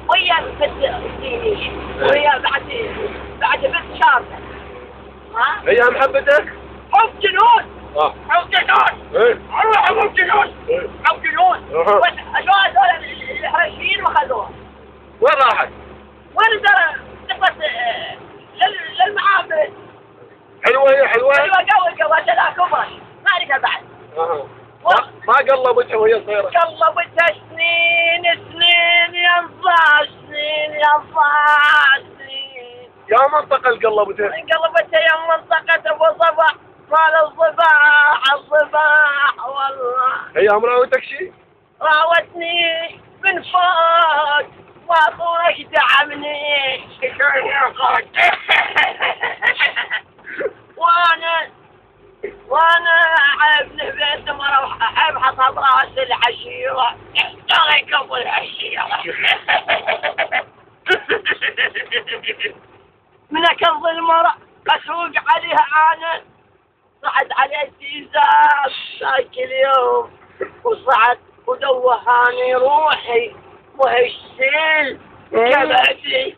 وهي بنت الدينية وهي بعد بنت شابة. ها؟ هي محبتك؟ حب جنون. حب جنون. اروح حب جنون. حب جنون. بس شلون هذول الهرشين وخذوها؟ وين راحت؟ وين دخلت للمعابد. حلوة هي حلوة؟ حلوة قوي قوي لا كبرت ما عرفها بعد. ما قلبتها وهي صغيرة؟ قلبتها سنين ينفع سنين ينفع سنين. يا منطقة قلبتها؟ قلبتها يا منطقة ابو صباح مال الصباح والله. هي مراوتك شي؟ راوتني من فوق واطولك دعمني. وانا ابن بيت مروح احب حصل راس العشيره. اشترك العشيره. من اكل المرأة اسوق عليها انا. صعد علي التيزاب ذاك اليوم وصعد ودوهاني روحي وهالسيل كبدي.